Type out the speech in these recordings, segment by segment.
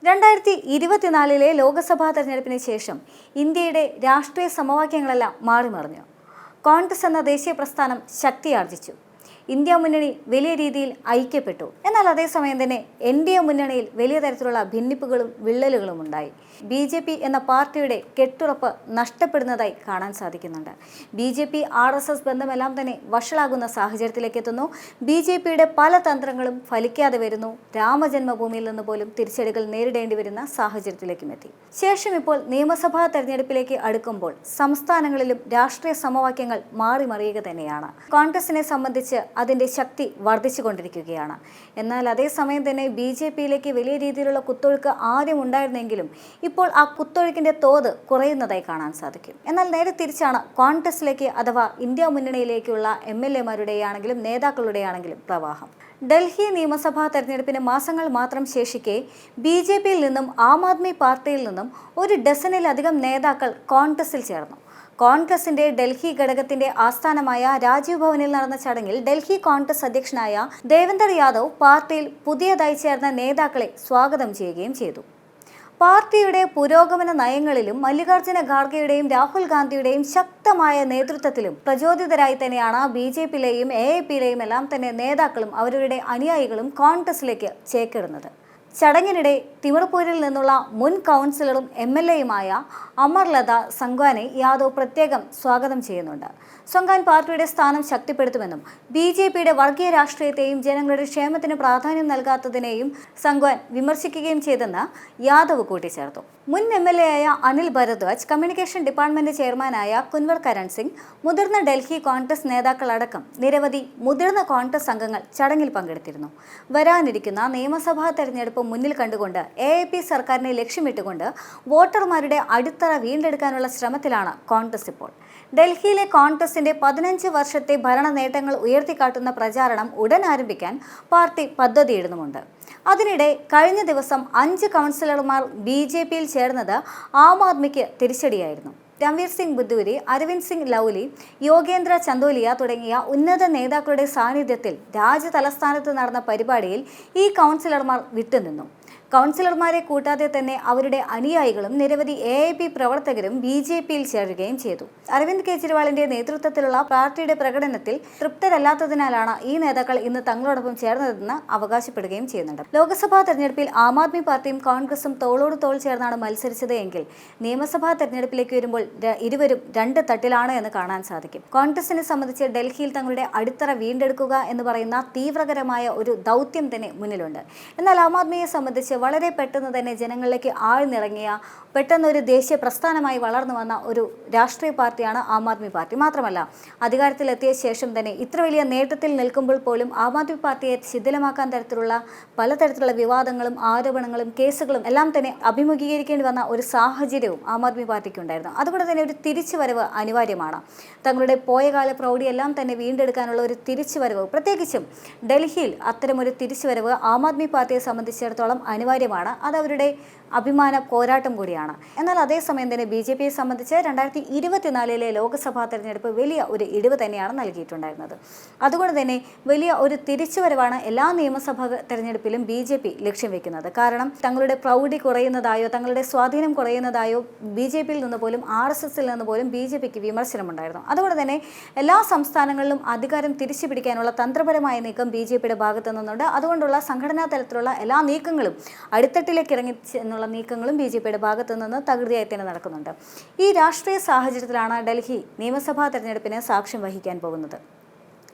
2024 ലോക്സഭാ തെരഞ്ഞെടുപ്പിന് ശേഷം ഇന്ത്യയുടെ രാഷ്ട്രീയ സമവാക്യങ്ങളെല്ലാം മാറിമറിഞ്ഞു. കോൺഗ്രസ് എന്ന ദേശീയ പ്രസ്ഥാനം ശക്തിയാർജിച്ചു. ഇന്ത്യ മുന്നണി വലിയ രീതിയിൽ ഐക്യപ്പെട്ടു. എന്നാൽ അതേസമയം തന്നെ NDA മുന്നണിയിൽ വലിയ തരത്തിലുള്ള ഭിന്നിപ്പുകളും വിള്ളലുകളും ഉണ്ടായി. BJP എന്ന പാർട്ടിയുടെ കെട്ടുറപ്പ് നഷ്ടപ്പെടുന്നതായി കാണാൻ സാധിക്കുന്നുണ്ട്. BJP RSS ബന്ധമെല്ലാം തന്നെ വഷളാകുന്ന സാഹചര്യത്തിലേക്ക് എത്തുന്നു. BJPയുടെ പല തന്ത്രങ്ങളും ഫലിക്കാതെ വരുന്നു. രാമജന്മഭൂമിയിൽ നിന്ന് പോലും തിരിച്ചടികൾ നേരിടേണ്ടി വരുന്ന സാഹചര്യത്തിലേക്കും എത്തി. ശേഷം ഇപ്പോൾ നിയമസഭാ തെരഞ്ഞെടുപ്പിലേക്ക് അടുക്കുമ്പോൾ സംസ്ഥാനങ്ങളിലും രാഷ്ട്രീയ സമവാക്യങ്ങൾ മാറിമറിയുക തന്നെയാണ്. കോൺഗ്രസിനെ സംബന്ധിച്ച് അതിൻ്റെ ശക്തി വർദ്ധിച്ചുകൊണ്ടിരിക്കുകയാണ്. എന്നാൽ അതേസമയം തന്നെ BJPയിലേക്ക് വലിയ രീതിയിലുള്ള കുത്തൊഴുക്ക് ആദ്യം ഉണ്ടായിരുന്നെങ്കിലും ഇപ്പോൾ ആ കുത്തൊഴുക്കിൻ്റെ തോത് കുറയുന്നതായി കാണാൻ സാധിക്കും. എന്നാൽ നേരെ തിരിച്ചാണ് കോൺഗ്രസിലേക്ക് അഥവാ ഇന്ത്യ മുന്നണിയിലേക്കുള്ള MLA-മാരുടെയാണെങ്കിലും നേതാക്കളുടെയാണെങ്കിലും പ്രവാഹം. ഡൽഹി നിയമസഭാ തെരഞ്ഞെടുപ്പിന് മാസങ്ങൾ മാത്രം ശേഷിക്കെ BJPയിൽ നിന്നും ആം ആദ്മി പാർട്ടിയിൽ നിന്നും ഒരു ഡസനിലധികം നേതാക്കൾ കോൺഗ്രസിൽ ചേർന്നു. കോൺഗ്രസിന്റെ ഡൽഹി ഘടകത്തിന്റെ ആസ്ഥാനമായ രാജീവ് ഭവനിൽ നടന്ന ചടങ്ങിൽ ഡൽഹി കോൺഗ്രസ് അധ്യക്ഷനായ ദേവേന്ദർ യാദവ് പാർട്ടിയിൽ പുതിയതായി ചേർന്ന നേതാക്കളെ സ്വാഗതം ചെയ്യുകയും ചെയ്തു. പാർട്ടിയുടെ പുരോഗമന നയങ്ങളിലും മല്ലികാർജ്ജുന ഖാർഗെയുടെയും രാഹുൽ ഗാന്ധിയുടെയും ശക്തമായ നേതൃത്വത്തിലും പ്രചോദിതരായി തന്നെയാണ് BJPയിലെയും AAPയിലെയും എല്ലാം തന്നെ നേതാക്കളും അവരുടെ അനുയായികളും കോൺഗ്രസിലേക്ക് ചേക്കേറുന്നത്. ചടങ്ങിനിടെ തിമിർപൂരിൽ നിന്നുള്ള മുൻ കൗൺസിലറും MLA-യുമായ അമർലത സംഗ്വാനെ യാദവ് പ്രത്യേകം സ്വാഗതം ചെയ്യുന്നുണ്ട്. സംഗ്വാൻ പാർട്ടിയുടെ സ്ഥാനം ശക്തിപ്പെടുത്തുമെന്നും BJPയുടെ വർഗീയ രാഷ്ട്രീയത്തെയും ജനങ്ങളുടെ ക്ഷേമത്തിന് പ്രാധാന്യം നൽകാത്തതിനെയും സംഗ്വാൻ വിമർശിക്കുകയും ചെയ്തെന്ന് യാദവ് കൂട്ടിച്ചേർത്തു. മുൻ MLA-യായ അനിൽ ഭരദ്വാജ്, കമ്മ്യൂണിക്കേഷൻ ഡിപ്പാർട്ട്മെന്റ് ചെയർമാനായ കുൻവർ കരൺ സിംഗ്, മുതിർന്ന ഡൽഹി കോൺഗ്രസ് നേതാക്കളടക്കം നിരവധി മുതിർന്ന കോൺഗ്രസ് അംഗങ്ങൾ ചടങ്ങിൽ പങ്കെടുത്തിരുന്നു. വരാനിരിക്കുന്ന നിയമസഭാ തെരഞ്ഞെടുപ്പ് മുന്നിൽ കണ്ടുകൊണ്ട് AAP സർക്കാരിനെ ലക്ഷ്യമിട്ടുകൊണ്ട് വോട്ടർമാരുടെ അടിത്തറ വീണ്ടെടുക്കാനുള്ള ശ്രമത്തിലാണ് കോൺഗ്രസ് ഇപ്പോൾ. ഡൽഹിയിലെ കോൺഗ്രസിന്റെ 15 വർഷത്തെ ഭരണ നേട്ടങ്ങൾ ഉയർത്തിക്കാട്ടുന്ന പ്രചാരണം ഉടൻ ആരംഭിക്കാൻ പാർട്ടി പദ്ധതിയിടുന്നുമുണ്ട്. അതിനിടെ കഴിഞ്ഞ ദിവസം 5 കൗൺസിലർമാർ BJPയിൽ ചേർന്നത് ആം ആദ്മിക്ക് തിരിച്ചടിയായിരുന്നു. രൺവീർ സിംഗ് ബുദ്ധൂരി, അരവിന്ദ് സിംഗ് ലൗലി, യോഗേന്ദ്ര ചന്ദോലിയ തുടങ്ങിയ ഉന്നത നേതാക്കളുടെ സാന്നിധ്യത്തിൽ രാജ്യതലസ്ഥാനത്ത് നടന്ന പരിപാടിയിൽ ഈ കൗൺസിലർമാർ വിട്ടുനിന്നു. കൗൺസിലർമാരെ കൂട്ടാതെ തന്നെ അവരുടെ അനുയായികളും നിരവധി AAP പ്രവർത്തകരും BJPയിൽ ചേരുകയും ചെയ്തു. അരവിന്ദ് കെജ്രിവാളിന്റെ നേതൃത്വത്തിലുള്ള പാർട്ടിയുടെ പ്രകടനത്തിൽ തൃപ്തരല്ലാത്തതിനാലാണ് ഈ നേതാക്കൾ ഇന്ന് തങ്ങളോടൊപ്പം ചേർന്നതെന്ന് അവകാശപ്പെടുകയും ചെയ്യുന്നുണ്ട്. ലോക്സഭാ തെരഞ്ഞെടുപ്പിൽ ആം ആദ്മി പാർട്ടിയും കോൺഗ്രസും തോളോട് തോൾ ചേർന്നാണ് മത്സരിച്ചത് എങ്കിൽ നിയമസഭാ തെരഞ്ഞെടുപ്പിലേക്ക് വരുമ്പോൾ ഇരുവരും രണ്ട് തട്ടിലാണ് എന്ന് കാണാൻ സാധിക്കും. കോൺഗ്രസിനെ സംബന്ധിച്ച് ഡൽഹിയിൽ തങ്ങളുടെ അടിത്തറ വീണ്ടെടുക്കുക എന്ന് പറയുന്ന തീവ്രകരമായ ഒരു ദൗത്യം തന്നെ മുന്നിലുണ്ട്. എന്നാൽ ആം ആദ്മിയെ സംബന്ധിച്ച് വളരെ പെട്ടെന്ന് തന്നെ ജനങ്ങളിലേക്ക് ആഴ്ന്നിറങ്ങിയ പെട്ടെന്നൊരു ദേശീയ പ്രസ്ഥാനമായി വളർന്നു വന്ന ഒരു രാഷ്ട്രീയ പാർട്ടിയാണ് ആം ആദ്മി പാർട്ടി. മാത്രമല്ല, അധികാരത്തിലെത്തിയ ശേഷം തന്നെ ഇത്ര വലിയ നേട്ടത്തിൽ നിൽക്കുമ്പോൾ പോലും ആം ആദ്മി പാർട്ടിയെ ശിഥിലമാക്കാൻ പലതരത്തിലുള്ള വിവാദങ്ങളും ആരോപണങ്ങളും കേസുകളും എല്ലാം തന്നെ അഭിമുഖീകരിക്കേണ്ടി വന്ന ഒരു സാഹചര്യവും ആം ആദ്മി പാർട്ടിക്ക് ഉണ്ടായിരുന്നു. അതുകൊണ്ട് തന്നെ ഒരു തിരിച്ചുവരവ് അനിവാര്യമാണ്. തങ്ങളുടെ പോയകാല പ്രൗഢിയെല്ലാം തന്നെ വീണ്ടെടുക്കാനുള്ള ഒരു തിരിച്ചുവരവ്, പ്രത്യേകിച്ചും ഡൽഹിയിൽ അത്തരമൊരു തിരിച്ചുവരവ് ആം ആദ്മി പാർട്ടിയെ സംബന്ധിച്ചിടത്തോളം അനിവാര്യമാണ്. അത് അവരുടെ അഭിമാന പോരാട്ടം കൂടിയാണ്. എന്നാൽ അതേസമയം തന്നെ BJPയെ സംബന്ധിച്ച് 2024 ലോക്സഭാ തെരഞ്ഞെടുപ്പ് വലിയ ഒരു ഇടിവ് തന്നെയാണ് നൽകിയിട്ടുണ്ടായിരുന്നത്. അതുകൊണ്ട് തന്നെ വലിയ ഒരു തിരിച്ചുവരവാണ് എല്ലാ നിയമസഭാ തെരഞ്ഞെടുപ്പിലും BJP ലക്ഷ്യം വെക്കുന്നത്. കാരണം തങ്ങളുടെ പ്രൗഢി കുറയുന്നതായോ തങ്ങളുടെ സ്വാധീനം കുറയുന്നതായോ BJPയിൽ നിന്ന് പോലും RSSൽ നിന്ന് പോലും BJPക്ക് വിമർശനമുണ്ടായിരുന്നു. അതുകൊണ്ട് തന്നെ എല്ലാ സംസ്ഥാനങ്ങളിലും അധികാരം തിരിച്ചു പിടിക്കാനുള്ള തന്ത്രപരമായ നീക്കം BJPയുടെ ഭാഗത്തു നിന്നുണ്ട്. അതുകൊണ്ടുള്ള സംഘടനാ തലത്തിലുള്ള എല്ലാ നീക്കങ്ങളും അടിത്തട്ടിലേക്ക് ഇറങ്ങി എന്നുള്ള നീക്കങ്ങളും BJPയുടെ ഭാഗത്തു നിന്ന് തകൃതിയായി തന്നെ നടക്കുന്നുണ്ട്. ഈ രാഷ്ട്രീയ സാഹചര്യത്തിലാണ് ഡൽഹി നിയമസഭാ തെരഞ്ഞെടുപ്പിന് സാക്ഷ്യം വഹിക്കാൻ പോകുന്നത്.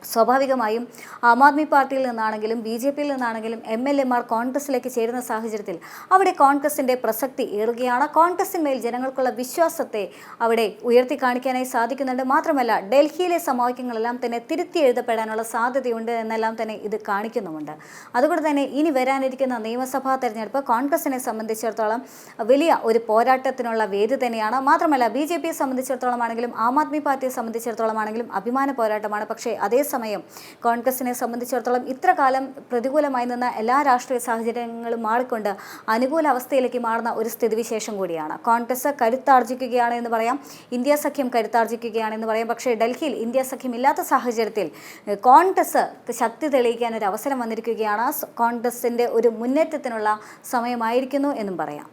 സ്വാഭാവികമായും ആം ആദ്മി പാർട്ടിയിൽ നിന്നാണെങ്കിലും BJPയിൽ നിന്നാണെങ്കിലും MLA-മാർ കോൺഗ്രസിലേക്ക് ചേരുന്ന സാഹചര്യത്തിൽ അവിടെ കോൺഗ്രസിൻ്റെ പ്രസക്തി ഏറുകയാണ്. കോൺഗ്രസിന്മേൽ ജനങ്ങൾക്കുള്ള വിശ്വാസത്തെ അവിടെ ഉയർത്തി കാണിക്കാനായി സാധിക്കുന്നുണ്ട്. മാത്രമല്ല, ഡൽഹിയിലെ സമവാക്യങ്ങളെല്ലാം തന്നെ തിരുത്തി എഴുതപ്പെടാനുള്ള സാധ്യതയുണ്ട് എന്നെല്ലാം തന്നെ ഇത് കാണിക്കുന്നുമുണ്ട്. അതുകൊണ്ട് തന്നെ ഇനി വരാനിരിക്കുന്ന നിയമസഭാ തെരഞ്ഞെടുപ്പ് കോൺഗ്രസിനെ സംബന്ധിച്ചിടത്തോളം വലിയ ഒരു പോരാട്ടത്തിനുള്ള വേദി തന്നെയാണ്. മാത്രമല്ല, BJPയെ സംബന്ധിച്ചിടത്തോളം ആണെങ്കിലും ആം ആദ്മി പാർട്ടിയെ സംബന്ധിച്ചിടത്തോളം ആണെങ്കിലും അഭിമാന പോരാട്ടമാണ്. പക്ഷേ അതേ അതേസമയം കോൺഗ്രസിനെ സംബന്ധിച്ചിടത്തോളം ഇത്ര കാലം പ്രതികൂലമായി നിന്ന എല്ലാ രാഷ്ട്രീയ സാഹചര്യങ്ങളും മാറിക്കൊണ്ട് അനുകൂല അവസ്ഥയിലേക്ക് മാറുന്ന ഒരു സ്ഥിതിവിശേഷം കൂടിയാണ്. കോൺഗ്രസ് കരുത്താർജിക്കുകയാണ് എന്ന് പറയാം, ഇന്ത്യ സഖ്യം കരുത്താർജിക്കുകയാണെന്ന് പറയാം. പക്ഷേ ഡൽഹിയിൽ ഇന്ത്യ സഖ്യം ഇല്ലാത്ത സാഹചര്യത്തിൽ കോൺഗ്രസ് ശക്തി തെളിയിക്കാൻ ഒരു അവസരം വന്നിരിക്കുകയാണ്. കോൺഗ്രസിൻ്റെ ഒരു മുന്നേറ്റത്തിനുള്ള സമയമായിരിക്കുന്നു എന്നും പറയാം.